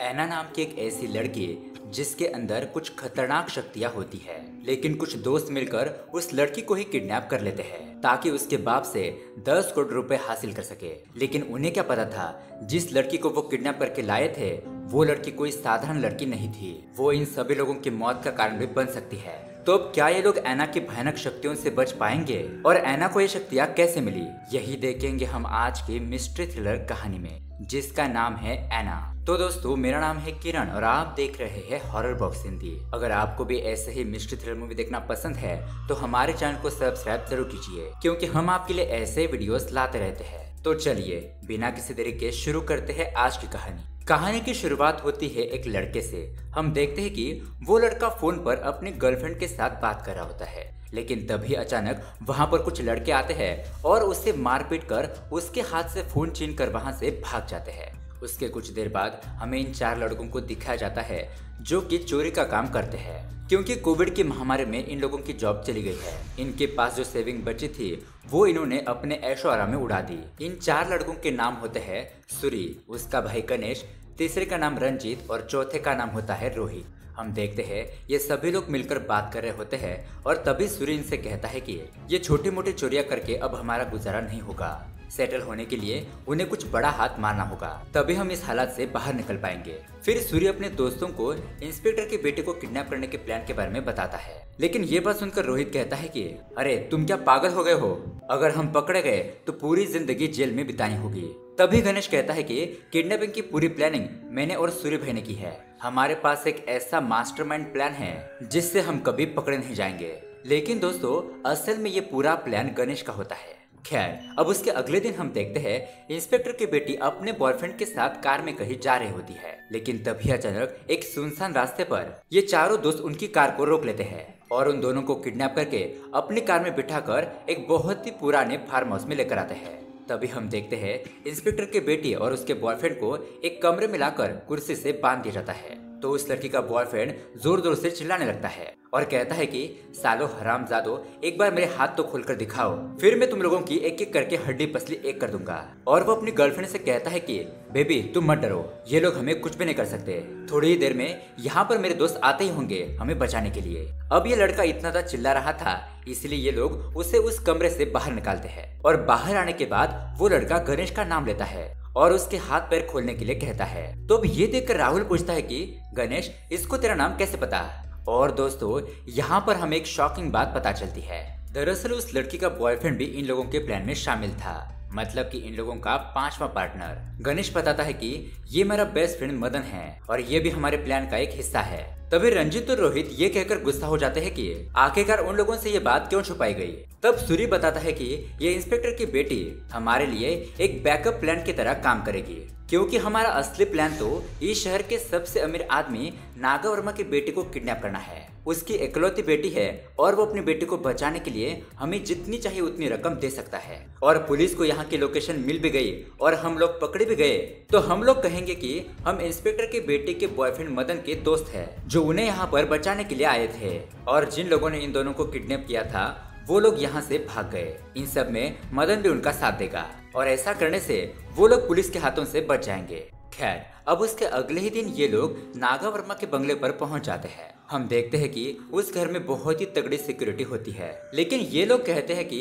ऐना नाम की एक ऐसी लड़की जिसके अंदर कुछ खतरनाक शक्तियां होती है, लेकिन कुछ दोस्त मिलकर उस लड़की को ही किडनैप कर लेते हैं ताकि उसके बाप से 10 करोड़ रुपए हासिल कर सके। लेकिन उन्हें क्या पता था, जिस लड़की को वो किडनैप करके लाए थे वो लड़की कोई साधारण लड़की नहीं थी, वो इन सभी लोगों की मौत का कारण भी बन सकती है। तो अब क्या ये लोग ऐना की भयानक शक्तियों से बच पाएंगे और ऐना को ये शक्तियां कैसे मिली, यही देखेंगे हम आज की मिस्ट्री थ्रिलर कहानी में जिसका नाम है ऐना। तो दोस्तों, मेरा नाम है किरण और आप देख रहे हैं हॉरर बॉक्स हिंदी। अगर आपको भी ऐसे ही मिस्ट्री थ्रिलर मूवी देखना पसंद है तो हमारे चैनल को सब्सक्राइब जरूर कीजिए, क्योंकि हम आपके लिए ऐसे वीडियोस लाते रहते हैं। तो चलिए बिना किसी देरी के शुरू करते हैं आज की कहानी। कहानी की शुरुआत होती है एक लड़के से। हम देखते हैं कि वो लड़का फोन पर अपनी गर्लफ्रेंड के साथ बात कर रहा होता है, लेकिन तभी अचानक वहां पर कुछ लड़के आते हैं और उसे मारपीट कर उसके हाथ से फोन छीन कर वहां से भाग जाते हैं। उसके कुछ देर बाद हमें इन 4 लड़कों को दिखाया जाता है जो कि चोरी का काम करते हैं, क्योंकि कोविड की महामारी में इन लोगों की जॉब चली गई है। इनके पास जो सेविंग बची थी वो इन्होंने अपने ऐशो आराम में उड़ा दी। इन 4 लड़कों के नाम होते हैं सूरी, उसका भाई गणेश, तीसरे का नाम रंजीत और चौथे का नाम होता है रोहित। हम देखते हैं ये सभी लोग मिलकर बात कर रहे होते हैं और तभी सूरी इनसे कहता है कि ये छोटी मोटी चोरियां करके अब हमारा गुजारा नहीं होगा, सेटल होने के लिए उन्हें कुछ बड़ा हाथ मारना होगा, तभी हम इस हालात से बाहर निकल पाएंगे। फिर सूर्य अपने दोस्तों को इंस्पेक्टर के बेटे को किडनैप करने के प्लान के बारे में बताता है, लेकिन ये बात सुनकर रोहित कहता है कि अरे तुम क्या पागल हो गए हो, अगर हम पकड़े गए तो पूरी जिंदगी जेल में बितानी होगी। तभी गणेश कहता है कि किडनैपिंग की पूरी प्लानिंग मैंने और सूर्य भाई ने की है, हमारे पास एक ऐसा मास्टरमाइंड प्लान है जिससे हम कभी पकड़े नहीं जाएंगे। लेकिन दोस्तों, असल में ये पूरा प्लान गणेश का होता है। खैर, अब उसके अगले दिन हम देखते हैं इंस्पेक्टर की बेटी अपने बॉयफ्रेंड के साथ कार में कहीं जा रही होती है, लेकिन तभी अचानक एक सुनसान रास्ते पर ये चारों दोस्त उनकी कार को रोक लेते हैं और उन दोनों को किडनैप करके अपनी कार में बिठाकर एक बहुत ही पुराने फार्म हाउस में लेकर आते हैं। तभी हम देखते हैं इंस्पेक्टर की बेटी और उसके बॉयफ्रेंड को एक कमरे में लाकर कुर्सी से बांध दिया जाता है। तो उस लड़की का बॉयफ्रेंड जोर जोर से चिल्लाने लगता है और कहता है कि सालो हरामजादो, एक बार मेरे हाथ तो खोलकर दिखाओ, फिर मैं तुम लोगों की एक एक करके हड्डी पसली एक कर दूंगा। और वो अपनी गर्लफ्रेंड से कहता है कि बेबी तुम मत डरो, ये लोग हमें कुछ भी नहीं कर सकते, थोड़ी ही देर में यहाँ पर मेरे दोस्त आते ही होंगे हमें बचाने के लिए। अब ये लड़का इतना ज्यादा चिल्ला रहा था, इसलिए ये लोग उसे उस कमरे से बाहर निकालते हैं और बाहर आने के बाद वो लड़का गणेश का नाम लेता है और उसके हाथ पैर खोलने के लिए कहता है। तो अब ये देखकर राहुल पूछता है कि गणेश, इसको तेरा नाम कैसे पता? और दोस्तों, यहाँ पर हमें एक शॉकिंग बात पता चलती है। दरअसल उस लड़की का बॉयफ्रेंड भी इन लोगों के प्लान में शामिल था, मतलब कि इन लोगों का 5वां पार्टनर। गणेश बताता है कि ये मेरा बेस्ट फ्रेंड मदन है और ये भी हमारे प्लान का एक हिस्सा है। तभी रंजित और रोहित ये कहकर गुस्सा हो जाते हैं कि आखिरकार उन लोगों से ये बात क्यों छुपाई गई। तब सूरी बताता है कि ये इंस्पेक्टर की बेटी हमारे लिए एक बैकअप प्लान की तरह काम करेगी, क्योंकि हमारा असली प्लान तो इस शहर के सबसे अमीर आदमी नागा वर्मा की बेटी को किडनैप करना है। उसकी इकलौती बेटी है और वो अपनी बेटी को बचाने के लिए हमें जितनी चाहिए उतनी रकम दे सकता है। और पुलिस को यहाँ की लोकेशन मिल भी गई और हम लोग पकड़े भी गए तो हम लोग कहेंगे कि हम इंस्पेक्टर के बेटे के बॉयफ्रेंड मदन के दोस्त है जो उन्हें यहाँ पर बचाने के लिए आए थे, और जिन लोगों ने इन दोनों को किडनैप किया था वो लोग यहाँ से भाग गए। इन सब में मदन भी उनका साथ देगा और ऐसा करने से वो लोग पुलिस के हाथों से बच जाएंगे। खैर, अब उसके अगले ही दिन ये लोग नागा वर्मा के बंगले पर पहुंच जाते हैं। हम देखते हैं कि उस घर में बहुत ही तगड़ी सिक्योरिटी होती है, लेकिन ये लोग कहते हैं कि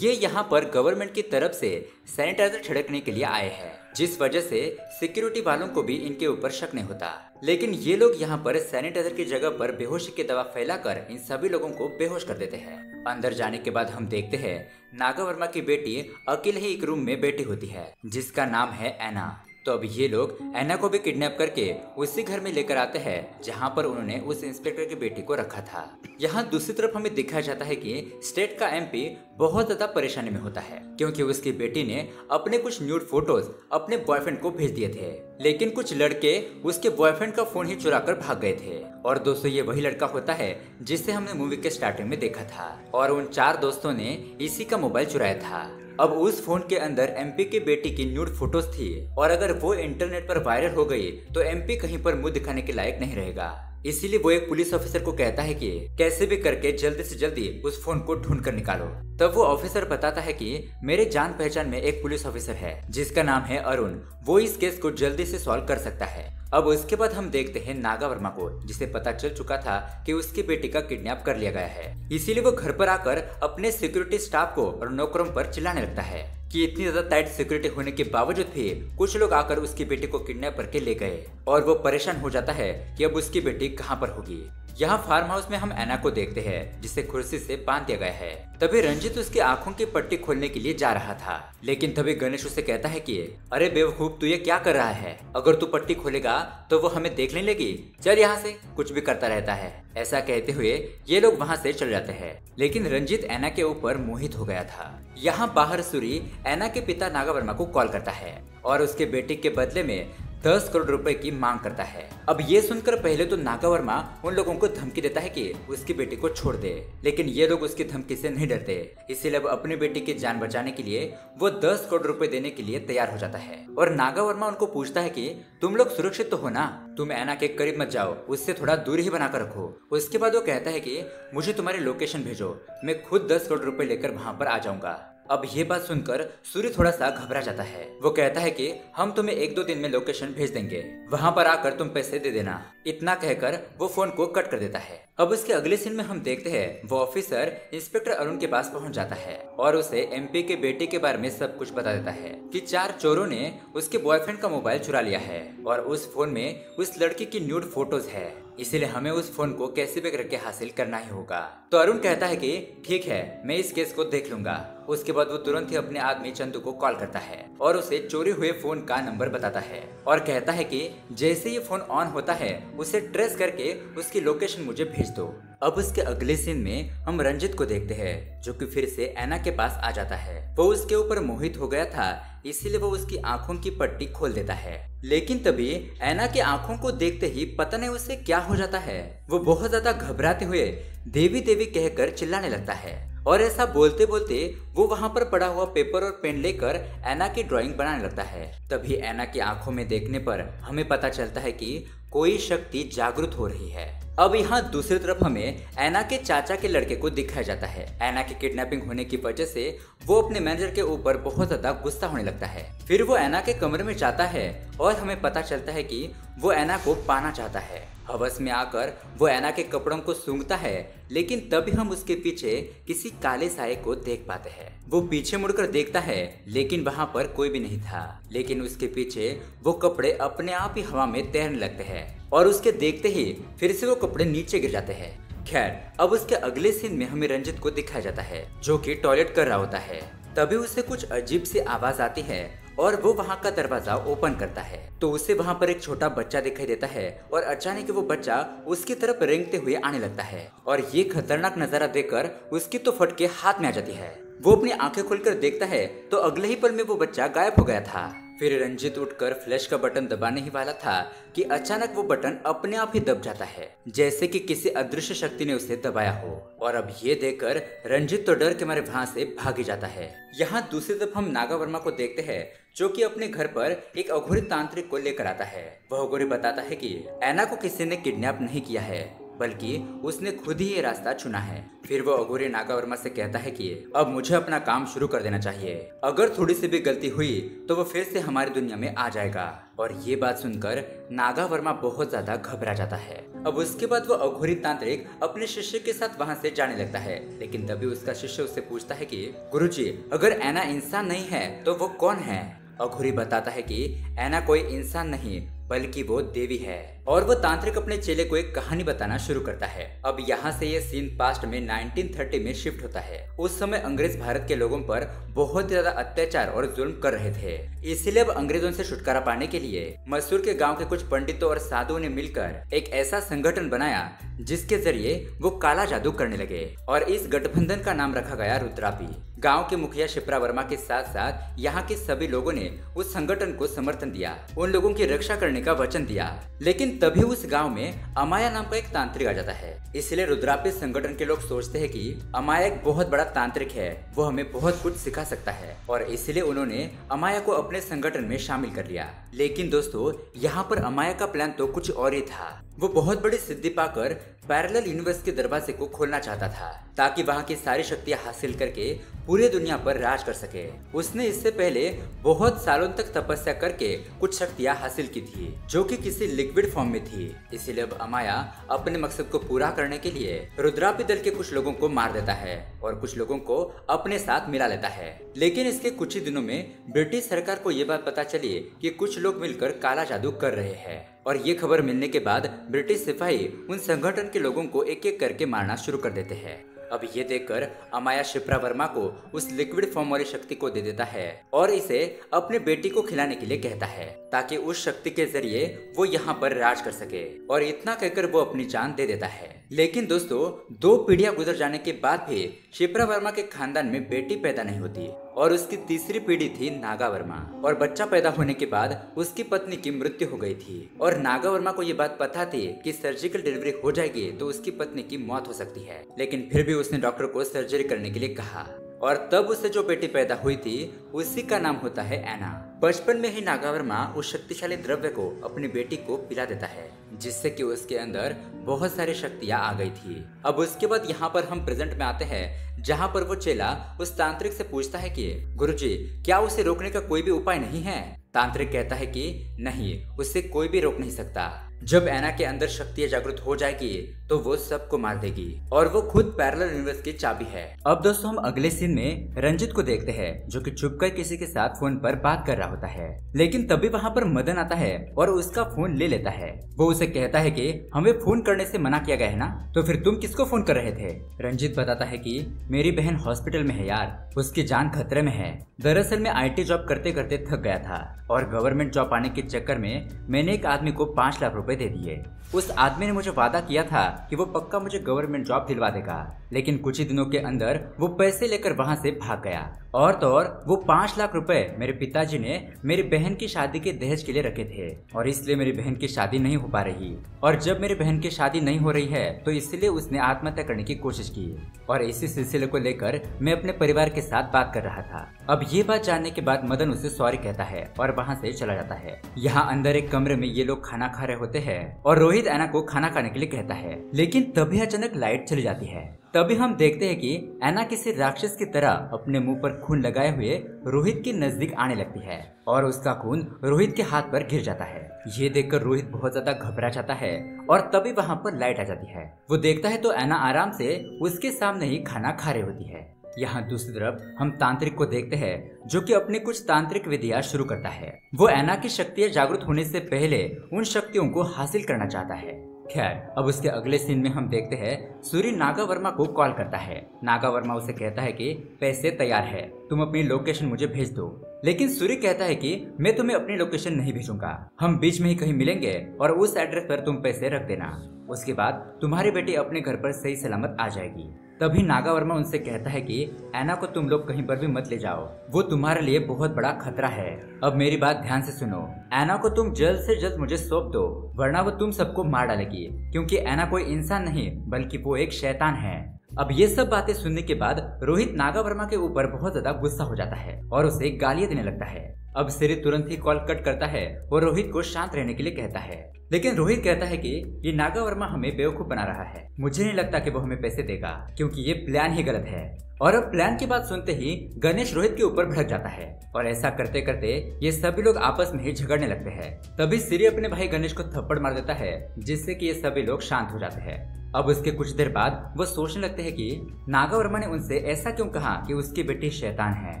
ये यहाँ पर गवर्नमेंट की तरफ से सैनिटाइजर छिड़कने के लिए आए हैं, जिस वजह से सिक्योरिटी वालों को भी इनके ऊपर शक नहीं होता। लेकिन ये लोग यहाँ पर सैनिटाइजर की जगह पर बेहोशी की दवा फैलाकर इन सभी लोगों को बेहोश कर देते हैं। अंदर जाने के बाद हम देखते हैं नागा वर्मा की बेटी अकेले ही एक रूम में बैठी होती है जिसका नाम है ऐना। तो अब ये लोग ऐना को भी किडनैप करके उसी घर में लेकर आते हैं जहां पर उन्होंने उस इंस्पेक्टर की बेटी को रखा था। यहाँ दूसरी तरफ हमें दिखाया जाता है कि स्टेट का एमपी बहुत ज्यादा परेशानी में होता है, क्योंकि उसकी बेटी ने अपने कुछ न्यूड फोटोज अपने बॉयफ्रेंड को भेज दिए थे, लेकिन कुछ लड़के उसके बॉयफ्रेंड का फोन ही चुरा कर भाग गए थे। और दोस्तों, ये वही लड़का होता है जिसे हमने मूवी के स्टार्टिंग में देखा था, और उन 4 दोस्तों ने इसी का मोबाइल चुराया था। अब उस फोन के अंदर एमपी की बेटी की न्यूड फोटोज थी, और अगर वो इंटरनेट पर वायरल हो गई तो एमपी कहीं पर मुंह दिखाने के लायक नहीं रहेगा। इसीलिए वो एक पुलिस ऑफिसर को कहता है कि कैसे भी करके जल्दी से जल्दी उस फोन को ढूंढ कर निकालो। तब वो ऑफिसर बताता है कि मेरे जान पहचान में एक पुलिस ऑफिसर है जिसका नाम है अरुण, वो इस केस को जल्दी से सॉल्व कर सकता है। अब उसके बाद हम देखते हैं नागा वर्मा को, जिसे पता चल चुका था कि उसकी बेटी का किडनैप कर लिया गया है। इसीलिए वो घर पर आकर अपने सिक्योरिटी स्टाफ को और नौकरों पर चिल्लाने लगता है कि इतनी ज्यादा टाइट सिक्योरिटी होने के बावजूद भी कुछ लोग आकर उसकी बेटी को किडनैप करके ले गए, और वो परेशान हो जाता है कि अब उसकी बेटी कहाँ पर होगी। यहाँ फार्म हाउस में हम ऐना को देखते हैं जिसे कुर्सी से बांध दिया गया है। तभी रंजित उसकी आंखों की पट्टी खोलने के लिए जा रहा था, लेकिन तभी गणेश उसे कहता है कि अरे बेवकूफ, तू ये क्या कर रहा है? अगर तू पट्टी खोलेगा तो वो हमें देखने लगी, चल यहाँ से, कुछ भी करता रहता है। ऐसा कहते हुए ये लोग वहाँ से चले जाते हैं, लेकिन रंजित ऐना के ऊपर मोहित हो गया था। यहाँ बाहर सूरी ऐना के पिता नागा वर्मा को कॉल करता है और उसके बेटे के बदले में 10 करोड़ रुपए की मांग करता है। अब ये सुनकर पहले तो नागा वर्मा उन लोगों को धमकी देता है कि उसकी बेटी को छोड़ दे, लेकिन ये लोग उसकी धमकी से नहीं डरते। इसीलिए अब अपनी बेटी की जान बचाने के लिए वो 10 करोड़ रुपए देने के लिए तैयार हो जाता है। और नागा वर्मा उनको पूछता है कि तुम लोग सुरक्षित तो हो ना, तुम ऐना के करीब मत जाओ, उससे थोड़ा दूरी ही बनाकर रखो। उसके बाद वो कहता है कि मुझे तुम्हारी लोकेशन भेजो, मैं खुद 10 करोड़ रुपए लेकर वहाँ पर आ जाऊंगा। अब ये बात सुनकर सूर्य थोड़ा सा घबरा जाता है। वो कहता है कि हम तुम्हें 1-2 दिन में लोकेशन भेज देंगे, वहाँ पर आकर तुम पैसे दे देना। इतना कहकर वो फोन को कट कर देता है। अब उसके अगले सीन में हम देखते हैं वो ऑफिसर इंस्पेक्टर अरुण के पास पहुंच जाता है और उसे एमपी के बेटे के बारे में सब कुछ बता देता है कि 4 चोरों ने उसके बॉयफ्रेंड का मोबाइल चुरा लिया है और उस फोन में उस लड़की की न्यूड फोटोज है, इसीलिए हमें उस फोन को कैसे भी करके हासिल करना ही होगा। तो अरुण कहता है कि ठीक है, मैं इस केस को देख लूंगा। उसके बाद वो तुरंत ही अपने आदमी चंदू को कॉल करता है और उसे चोरी हुए फोन का नंबर बताता है और कहता है कि जैसे ये फोन ऑन होता है उसे ट्रेस करके उसकी लोकेशन मुझे भेज दो। अब उसके अगले सीन में हम रंजित को देखते हैं जो कि फिर से ऐना के पास आ जाता है। वो उसके ऊपर मोहित हो गया था, इसीलिए वो उसकी आंखों की पट्टी खोल देता है, लेकिन तभी ऐना की आंखों को देखते ही पता नहीं उसे क्या हो जाता है। वो बहुत ज्यादा घबराते हुए देवी देवी कहकर चिल्लाने लगता है और ऐसा बोलते बोलते वो वहाँ पर पड़ा हुआ पेपर और पेन लेकर ऐना की ड्राइंग बनाने लगता है। तभी ऐना की आंखों में देखने पर हमें पता चलता है कि कोई शक्ति जागृत हो रही है। अब यहाँ दूसरी तरफ हमें ऐना के चाचा के लड़के को दिखाया जाता है। ऐना की किडनैपिंग होने की वजह से वो अपने मैनेजर के ऊपर बहुत ज्यादा गुस्सा होने लगता है। फिर वो ऐना के कमरे में जाता है और हमें पता चलता है कि वो ऐना को पाना चाहता है। हवस में आकर वो ऐना के कपड़ों को सूंघता है, लेकिन तभी हम उसके पीछे किसी काले साये को देख पाते हैं। वो पीछे मुड़कर देखता है, लेकिन वहाँ पर कोई भी नहीं था। लेकिन उसके पीछे वो कपड़े अपने आप ही हवा में तैरने लगते हैं और उसके देखते ही फिर से वो कपड़े नीचे गिर जाते हैं। खैर, अब उसके अगले सीन में हमें रंजित को दिखाया जाता है जो कि टॉयलेट कर रहा होता है। तभी उसे कुछ अजीब सी आवाज आती है और वो वहाँ का दरवाजा ओपन करता है तो उसे वहाँ पर एक छोटा बच्चा दिखाई देता है और अचानक वो बच्चा उसकी तरफ रेंगते हुए आने लगता है और ये खतरनाक नजारा देखकर उसकी तो फटके हाथ में आ जाती है। वो अपनी आंखें खोलकर देखता है तो अगले ही पल में वो बच्चा गायब हो गया था। फिर रंजित उठकर फ्लैश का बटन दबाने ही वाला था कि अचानक वो बटन अपने आप ही दब जाता है, जैसे कि किसी अदृश्य शक्ति ने उसे दबाया हो। और अब ये देखकर रंजित तो डर के मारे वहां से भाग ही जाता है। यहाँ दूसरी तरफ हम नागा वर्मा को देखते हैं जो कि अपने घर पर एक अघोरी तांत्रिक को लेकर आता है। वह अघोरी बताता है कि ऐना को किसी ने किडनैप नहीं किया है, बल्कि उसने खुद ही ये रास्ता चुना है। फिर वो अघोरी नागा वर्मा से कहता है कि अब मुझे अपना काम शुरू कर देना चाहिए, अगर थोड़ी सी भी गलती हुई तो वो फिर से हमारी दुनिया में आ जाएगा। और ये बात सुनकर नागा वर्मा बहुत ज्यादा घबरा जाता है। अब उसके बाद वो अघोरी तांत्रिक अपने शिष्य के साथ वहाँ से जाने लगता है, लेकिन तभी उसका शिष्य उससे पूछता है कि गुरुजी, अगर ऐना इंसान नहीं है तो वो कौन है? अघोरी बताता है कि ऐना कोई इंसान नहीं बल्कि वो देवी है। और वो तांत्रिक अपने चेले को एक कहानी बताना शुरू करता है। अब यहाँ से ये सीन पास्ट में 1930 में शिफ्ट होता है। उस समय अंग्रेज भारत के लोगों पर बहुत ज्यादा अत्याचार और जुल्म कर रहे थे, इसलिए अब अंग्रेजों से छुटकारा पाने के लिए मैसूर के गांव के कुछ पंडितों और साधुओं ने मिलकर एक ऐसा संगठन बनाया जिसके जरिए वो काला जादू करने लगे और इस गठबंधन का नाम रखा गया रुद्रापी। गांव के मुखिया शिप्रा वर्मा के साथ साथ यहाँ के सभी लोगों ने उस संगठन को समर्थन दिया, उन लोगों की रक्षा करने का वचन दिया। लेकिन तभी उस गांव में अमाया नाम का एक तांत्रिक आ जाता है। इसलिए रुद्रापी संगठन के लोग सोचते हैं कि अमाया एक बहुत बड़ा तांत्रिक है, वो हमें बहुत कुछ सिखा सकता है, और इसलिए उन्होंने अमाया को अपने संगठन में शामिल कर लिया। लेकिन दोस्तों, यहाँ पर अमाया का प्लान तो कुछ और ही था। वो बहुत बड़ी सिद्धि पाकर पैरेलल यूनिवर्स के दरवाजे को खोलना चाहता था ताकि वहाँ की सारी शक्तियाँ हासिल करके पूरे दुनिया पर राज कर सके। उसने इससे पहले बहुत सालों तक तपस्या करके कुछ शक्तियाँ हासिल की थी जो कि किसी लिक्विड फॉर्म में थी। इसीलिए अब अमाया अपने मकसद को पूरा करने के लिए रुद्रापी दल के कुछ लोगों को मार देता है और कुछ लोगों को अपने साथ मिला लेता है। लेकिन इसके कुछ ही दिनों में ब्रिटिश सरकार को ये बात पता चली कि कुछ लोग मिलकर काला जादू कर रहे हैं और ये खबर मिलने के बाद ब्रिटिश सिपाही उन संगठन के लोगों को एक एक करके मारना शुरू कर देते हैं। अब ये देखकर अमाया शिप्रा वर्मा को उस लिक्विड फॉर्म वाली शक्ति को दे देता है और इसे अपने बेटी को खिलाने के लिए कहता है ताकि उस शक्ति के जरिए वो यहाँ पर राज कर सके। और इतना कहकर वो अपनी जान दे देता है। लेकिन दोस्तों 2 पीढ़ियां गुजर जाने के बाद भी शिप्रा वर्मा के खानदान में बेटी पैदा नहीं होती और उसकी तीसरी पीढ़ी थी नागा वर्मा। और बच्चा पैदा होने के बाद उसकी पत्नी की मृत्यु हो गई थी और नागा वर्मा को ये बात पता थी कि सर्जिकल डिलीवरी हो जाएगी तो उसकी पत्नी की मौत हो सकती है। लेकिन फिर भी उसने डॉक्टर को सर्जरी करने के लिए कहा और तब उसे जो बेटी पैदा हुई थी उसी का नाम होता है एना। बचपन में ही नागा वर्मा उस शक्तिशाली द्रव्य को अपनी बेटी को पिला देता है जिससे कि उसके अंदर बहुत सारी शक्तियां आ गई थी। अब उसके बाद यहाँ पर हम प्रेजेंट में आते हैं जहाँ पर वो चेला उस तांत्रिक से पूछता है कि गुरुजी क्या उसे रोकने का कोई भी उपाय नहीं है। तांत्रिक कहता है कि नहीं, उसे कोई भी रोक नहीं सकता। जब एना के अंदर शक्तियां जागृत हो जाएगी तो वो सबको मार देगी और वो खुद पैरेलल यूनिवर्स की चाबी है। अब दोस्तों हम अगले सीन में रंजित को देखते हैं जो कि छुपकर किसी के साथ फोन पर बात कर रहा होता है। लेकिन तभी वहाँ पर मदन आता है और उसका फोन ले लेता है। वो उसे कहता है कि हमें फोन करने से मना किया गया है ना, तो फिर तुम किसको फोन कर रहे थे। रंजित बताता है कि मेरी बहन हॉस्पिटल में है यार, उसकी जान खतरे में है। दरअसल मैं IT जॉब करते करते थक गया था और गवर्नमेंट जॉब पाने के चक्कर में मैंने एक आदमी को 5 लाख रुपए दे दिए। उस आदमी ने मुझे वादा किया था कि वो पक्का मुझे गवर्नमेंट जॉब दिलवा देगा, लेकिन कुछ ही दिनों के अंदर वो पैसे लेकर वहां से भाग गया। और तो और वो 5 लाख रुपए मेरे पिताजी ने मेरी बहन की शादी के दहेज के लिए रखे थे और इसलिए मेरी बहन की शादी नहीं हो पा रही। और जब मेरी बहन की शादी नहीं हो रही है तो इसलिए उसने आत्महत्या करने की कोशिश की और इसी सिलसिले को लेकर मैं अपने परिवार के साथ बात कर रहा था। अब ये बात जानने के बाद मदन उसे सॉरी कहता है और वहाँ से चला जाता है। यहाँ अंदर एक कमरे में ये लोग खाना खा रहे होते हैं और रोहित एना को खाना खाने के लिए कहता है। लेकिन तभी अचानक लाइट चली जाती है। तभी हम देखते हैं कि एना किसी राक्षस की तरह अपने मुंह पर खून लगाए हुए रोहित के नजदीक आने लगती है और उसका खून रोहित के हाथ पर गिर जाता है। ये देखकर रोहित बहुत ज्यादा घबरा जाता है और तभी वहाँ पर लाइट आ जाती है। वो देखता है तो एना आराम से उसके सामने ही खाना खा रही होती है। यहाँ दूसरी तरफ हम तांत्रिक को देखते हैं जो कि अपनी कुछ तांत्रिक विधियां शुरू करता है। वो एना की शक्तियां जागृत होने से पहले उन शक्तियों को हासिल करना चाहता है। खैर अब उसके अगले सीन में हम देखते हैं सूर्य नागा वर्मा को कॉल करता है। नागा वर्मा उसे कहता है कि पैसे तैयार है, तुम अपनी लोकेशन मुझे भेज दो। लेकिन सूर्य कहता है कि मैं तुम्हें अपनी लोकेशन नहीं भेजूंगा, हम बीच में ही कहीं मिलेंगे और उस एड्रेस पर तुम पैसे रख देना, उसके बाद तुम्हारी बेटी अपने घर पर सही सलामत आ जाएगी। तभी नागा वर्मा उनसे कहता है कि एना को तुम लोग कहीं पर भी मत ले जाओ, वो तुम्हारे लिए बहुत बड़ा खतरा है। अब मेरी बात ध्यान से सुनो, एना को तुम जल्द से जल्द मुझे सौंप दो वरना वो तुम सबको मार डालेगी, क्योंकि एना कोई इंसान नहीं बल्कि वो एक शैतान है। अब ये सब बातें सुनने के बाद रोहित नागा वर्मा के ऊपर बहुत ज्यादा गुस्सा हो जाता है और उसे गालियां देने लगता है। अब सिरी तुरंत ही कॉल कट करता है और रोहित को शांत रहने के लिए कहता है। लेकिन रोहित कहता है कि ये नागा वर्मा हमें बेवकूफ बना रहा है, मुझे नहीं लगता कि वो हमें पैसे देगा क्योंकि ये प्लान ही गलत है। और अब प्लान की बात सुनते ही गणेश रोहित के ऊपर भड़क जाता है और ऐसा करते करते ये सभी लोग आपस में ही झगड़ने लगते हैं। तभी सिरी अपने भाई गणेश को थप्पड़ मार देता है जिससे कि ये सभी लोग शांत हो जाते हैं। अब उसके कुछ देर बाद वो सोचने लगते हैं कि नागा वर्मा ने उनसे ऐसा क्यों कहा कि उसकी बेटी शैतान है।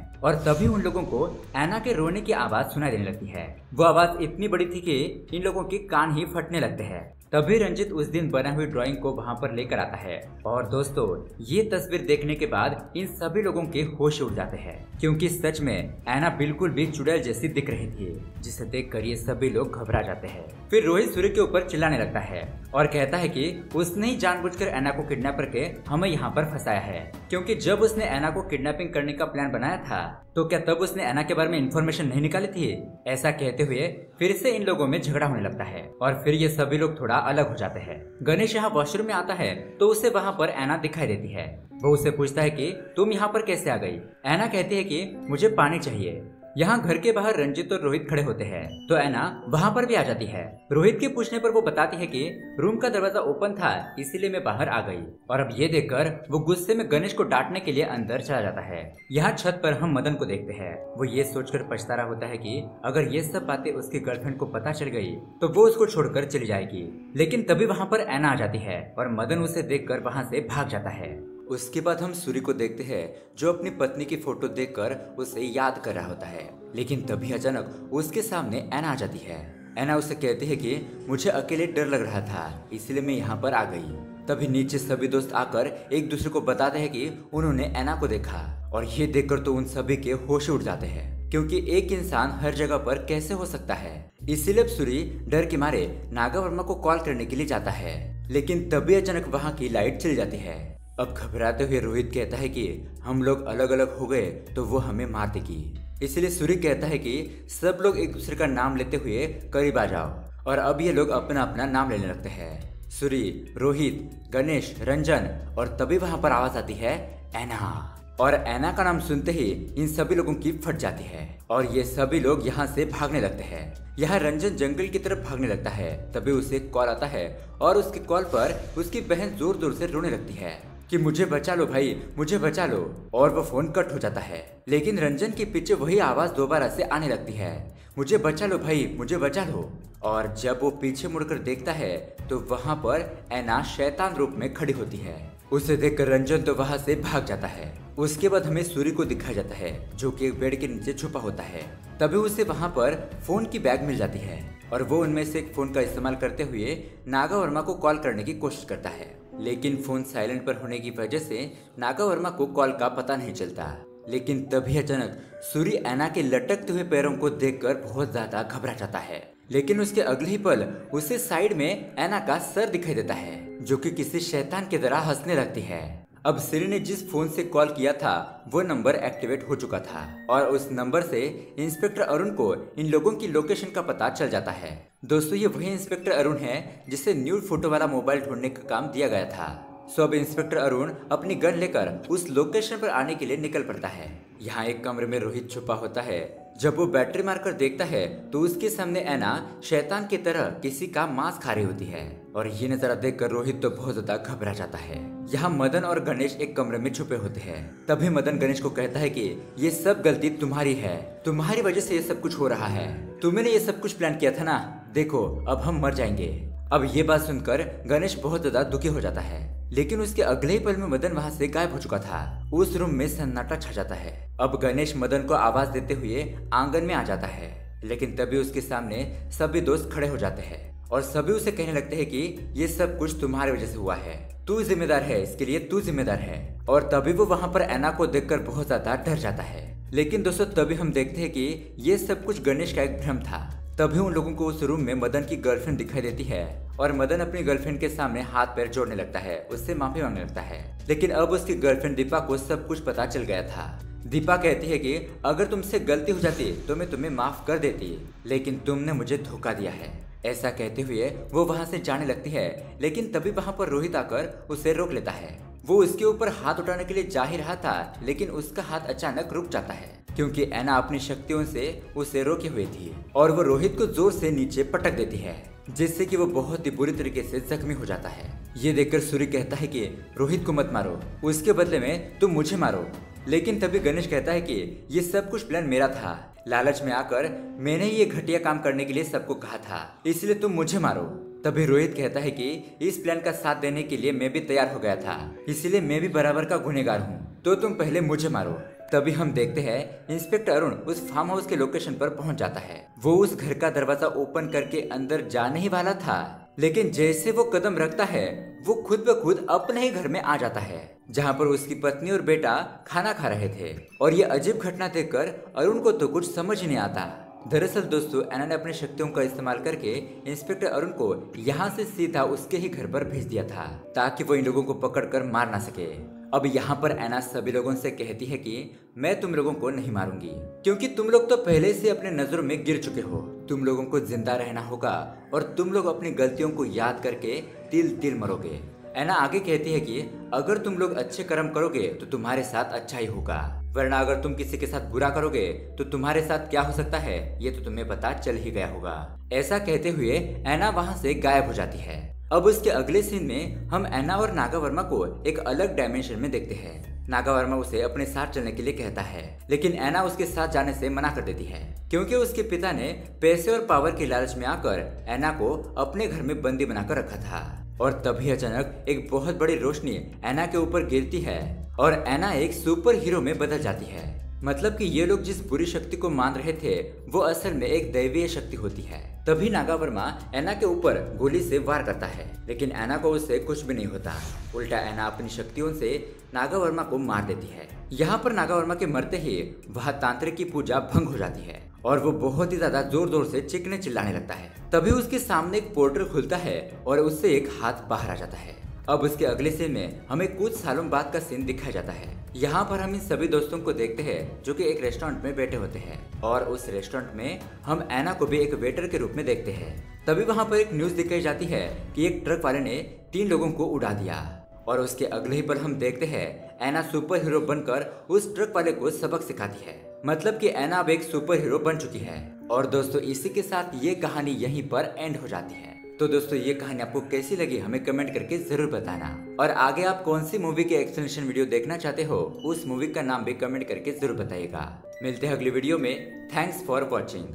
और तभी उन लोगों को एना के रोने की आवाज सुनाई देने लगती है। वो आवाज इतनी बड़ी थी कि इन लोगों के कान ही फटने लगते हैं। तभी रंजित उस दिन बना हुई ड्राइंग को वहाँ पर लेकर आता है और दोस्तों ये तस्वीर देखने के बाद इन सभी लोगों के होश उड़ जाते हैं क्योंकि सच में एना बिल्कुल भी चुड़ैल जैसी दिख रही थी, जिसे देखकर ये सभी लोग घबरा जाते हैं। फिर रोहित सूर्य के ऊपर चिल्लाने लगता है और कहता है कि उसने ही जानबूझकर एना को किडनैप करके हमें यहाँ पर फंसाया है, क्योंकि जब उसने एना को किडनैपिंग करने का प्लान बनाया था तो क्या तब उसने एना के बारे में इन्फॉर्मेशन नहीं निकाली थी। ऐसा कहते हुए फिर से इन लोगों में झगड़ा होने लगता है और फिर ये सभी लोग थोड़ा अलग हो जाते हैं। गणेश यहाँ वॉशरूम में आता है तो उसे वहाँ पर एना दिखाई देती है। वो उससे पूछता है कि तुम यहाँ पर कैसे आ गई। एना कहती है कि मुझे पानी चाहिए। यहाँ घर के बाहर रंजित और रोहित खड़े होते हैं तो ऐना वहाँ पर भी आ जाती है। रोहित के पूछने पर वो बताती है कि रूम का दरवाजा ओपन था इसीलिए मैं बाहर आ गई। और अब ये देखकर वो गुस्से में गणेश को डांटने के लिए अंदर चला जाता है। यहाँ छत पर हम मदन को देखते हैं। वो ये सोचकर पछता रहा होता है कि अगर ये सब बातें उसकी गर्लफ्रेंड को पता चल गई तो वो उसको छोड़कर चली जाएगी। लेकिन तभी वहाँ पर ऐना आ जाती है और मदन उसे देखकर वहाँ से भाग जाता है। उसके बाद हम सूर्य को देखते हैं जो अपनी पत्नी की फोटो देखकर उसे याद कर रहा होता है। लेकिन तभी अचानक उसके सामने ऐना आ जाती है। ऐना उसे कहती है कि मुझे अकेले डर लग रहा था इसलिए मैं यहाँ पर आ गई। तभी नीचे सभी दोस्त आकर एक दूसरे को बताते हैं कि उन्होंने ऐना को देखा। और ये देखकर तो उन सभी के होश उड़ जाते हैं क्योंकि एक इंसान हर जगह पर कैसे हो सकता है। इसीलिए सूर्य डर के मारे नागा वर्मा को कॉल करने के लिए जाता है। लेकिन तभी अचानक वहाँ की लाइट चली जाती है। अब घबराते हुए रोहित कहता है कि हम लोग अलग अलग हो गए तो वो हमें मार देगी। इसलिए सूर्य कहता है कि सब लोग एक दूसरे का नाम लेते हुए करीब आ जाओ। और अब ये लोग अपना अपना नाम लेने लगते हैं, सूर्य, रोहित, गणेश, रंजन। और तभी वहां पर आवाज आती है ऐना। और ऐना का नाम सुनते ही इन सभी लोगों की फट जाती है और ये सभी लोग यहाँ से भागने लगते हैं। यहाँ रंजन जंगल की तरफ भागने लगता है। तभी उसे कॉल आता है और उसके कॉल पर उसकी बहन जोर जोर से रोने लगती है कि मुझे बचा लो भाई, मुझे बचा लो। और वो फोन कट हो जाता है। लेकिन रंजन के पीछे वही आवाज दोबारा से आने लगती है, मुझे बचा लो भाई, मुझे बचा लो। और जब वो पीछे मुड़कर देखता है तो वहाँ पर ऐना शैतान रूप में खड़ी होती है। उसे देखकर रंजन तो वहाँ से भाग जाता है। उसके बाद हमें सूर्य को दिखाया जाता है जो कि एक बेड के नीचे छुपा होता है। तभी उसे वहाँ पर फोन की बैग मिल जाती है और वो उनमें से एक फोन का इस्तेमाल करते हुए नागा वर्मा को कॉल करने की कोशिश करता है। लेकिन फोन साइलेंट पर होने की वजह से नागा वर्मा को कॉल का पता नहीं चलता। लेकिन तभी अचानक सूर्य ऐना के लटकते हुए पैरों को देखकर बहुत ज्यादा घबरा जाता है। लेकिन उसके अगले ही पल उसे साइड में ऐना का सर दिखाई देता है जो कि किसी शैतान की तरह हंसने लगती है। अब सिरी ने जिस फोन से कॉल किया था वो नंबर एक्टिवेट हो चुका था और उस नंबर से इंस्पेक्टर अरुण को इन लोगों की लोकेशन का पता चल जाता है। दोस्तों, ये वही इंस्पेक्टर अरुण है जिसे न्यूड फोटो वाला मोबाइल ढूंढने का काम दिया गया था। सो अब इंस्पेक्टर अरुण अपनी गन लेकर उस लोकेशन पर आने के लिए निकल पड़ता है। यहाँ एक कमरे में रोहित छुपा होता है। जब वो बैटरी मारकर देखता है तो उसके सामने ऐना शैतान की तरह किसी का मांस खा रही होती है और ये नजारा देखकर रोहित तो बहुत ज्यादा घबरा जाता है। यहाँ मदन और गणेश एक कमरे में छुपे होते हैं। तभी मदन गणेश को कहता है कि ये सब गलती तुम्हारी है, तुम्हारी वजह से ये सब कुछ हो रहा है, तुमने ये सब कुछ प्लान किया था ना, देखो अब हम मर जाएंगे। अब ये बात सुनकर गणेश बहुत ज्यादा दुखी हो जाता है। लेकिन उसके अगले ही पल में मदन वहाँ से गायब हो चुका था। उस रूम में सन्नाटा छा जाता है। अब गणेश मदन को आवाज देते हुए आंगन में आ जाता है। लेकिन तभी उसके सामने सभी दोस्त खड़े हो जाते हैं और सभी उसे कहने लगते हैं कि ये सब कुछ तुम्हारी वजह से हुआ है, तू जिम्मेदार है, इसके लिए तू जिम्मेदार है। और तभी वो वहाँ पर ऐना को देखकर बहुत ज्यादा डर जाता है। लेकिन दोस्तों तभी हम देखते हैं कि ये सब कुछ गणेश का एक भ्रम था। तभी उन लोगों को उस रूम में मदन की गर्लफ्रेंड दिखाई देती है और मदन अपनी गर्लफ्रेंड के सामने हाथ पैर जोड़ने लगता है, उससे माफी मांगने लगता है। लेकिन अब उसकी गर्लफ्रेंड दीपा को सब कुछ पता चल गया था। दीपा कहती है कि अगर तुमसे गलती हो जाती तो मैं तुम्हें माफ कर देती, लेकिन तुमने मुझे धोखा दिया है। ऐसा कहते हुए वो वहाँ से जाने लगती है। लेकिन तभी वहाँ पर रोहित आकर उसे रोक लेता है। वो उसके ऊपर हाथ उठाने के लिए जा ही रहा था, लेकिन उसका हाथ अचानक रुक जाता है क्योंकि ऐना अपनी शक्तियों से उसे रोके हुए थी और वो रोहित को जोर से नीचे पटक देती है जिससे कि वो बहुत ही बुरी तरीके से जख्मी हो जाता है। ये देखकर सूर्य कहता है कि रोहित को मत मारो, उसके बदले में तुम मुझे मारो। लेकिन तभी गणेश कहता है कि ये सब कुछ प्लान मेरा था, लालच में आकर मैंने ये घटिया काम करने के लिए सबको कहा था, इसलिए तुम मुझे मारो। तभी रोहित कहता है कि इस प्लान का साथ देने के लिए मैं भी तैयार हो गया था, इसलिए मैं भी बराबर का गुनहगार हूँ, तो तुम पहले मुझे मारो। तभी हम देखते हैं इंस्पेक्टर अरुण उस फार्म हाउस के लोकेशन पर पहुंच जाता है। वो उस घर का दरवाजा ओपन करके अंदर जाने ही वाला था, लेकिन जैसे वो कदम रखता है वो खुद ब खुद अपने ही घर में आ जाता है जहाँ पर उसकी पत्नी और बेटा खाना खा रहे थे। और ये अजीब घटना देखकर अरुण को तो कुछ समझ ही नहीं आता। दरअसल दोस्तों ऐना ने अपनी शक्तियों का इस्तेमाल करके इंस्पेक्टर अरुण को यहाँ से सीधा उसके ही घर पर भेज दिया था ताकि वो इन लोगों को पकड़कर मार ना सके। अब यहाँ पर ऐना सभी लोगों से कहती है कि मैं तुम लोगों को नहीं मारूंगी क्योंकि तुम लोग तो पहले से अपने नजरों में गिर चुके हो। तुम लोगों को जिंदा रहना होगा और तुम लोग अपनी गलतियों को याद करके तिल तिल मरोगे। ऐना आगे कहती है कि अगर तुम लोग अच्छे कर्म करोगे तो तुम्हारे साथ अच्छा ही होगा, वरना अगर तुम किसी के साथ बुरा करोगे तो तुम्हारे साथ क्या हो सकता है ये तो तुम्हें पता चल ही गया होगा। ऐसा कहते हुए एना वहाँ से गायब हो जाती है। अब उसके अगले सीन में हम एना और नागा वर्मा को एक अलग डायमेंशन में देखते हैं। नागा वर्मा उसे अपने साथ चलने के लिए कहता है, लेकिन एना उसके साथ जाने से मना कर देती है क्योंकि उसके पिता ने पैसे और पावर के लालच में आकर एना को अपने घर में बंदी बनाकर रखा था। और तभी अचानक एक बहुत बड़ी रोशनी एना के ऊपर गिरती है और एना एक सुपर हीरो में बदल जाती है। मतलब कि ये लोग जिस बुरी शक्ति को मान रहे थे वो असल में एक दैवीय शक्ति होती है। तभी नागा वर्मा एना के ऊपर गोली से वार करता है, लेकिन एना को उससे कुछ भी नहीं होता। उल्टा एना अपनी शक्तियों से नागा वर्मा को मार देती है। यहाँ पर नागा वर्मा के मरते ही वह तांत्रिक की पूजा भंग हो जाती है और वो बहुत ही ज्यादा जोर जोर से चीखने चिल्लाने लगता है। तभी उसके सामने एक पोर्टल खुलता है और उससे एक हाथ बाहर आ जाता है। अब उसके अगले सीन में हमें कुछ सालों बाद का सीन दिखाया जाता है। यहाँ पर हम इन सभी दोस्तों को देखते हैं जो कि एक रेस्टोरेंट में बैठे होते हैं और उस रेस्टोरेंट में हम एना को भी एक वेटर के रूप में देखते हैं। तभी वहाँ पर एक न्यूज दिखाई जाती है कि एक ट्रक वाले ने 3 लोगों को उड़ा दिया और उसके अगले ही पल हम देखते हैं एना सुपर हीरो बनकर उस ट्रक वाले को सबक सिखाती है। मतलब कि एना अब एक सुपर हीरो बन चुकी है। और दोस्तों इसी के साथ ये कहानी यहीं पर एंड हो जाती है। तो दोस्तों ये कहानी आपको कैसी लगी हमें कमेंट करके जरूर बताना और आगे आप कौन सी मूवी के एक्सप्लेनेशन वीडियो देखना चाहते हो उस मूवी का नाम भी कमेंट करके जरूर बताइएगा। मिलते हैं अगली वीडियो में। Thanks for watching.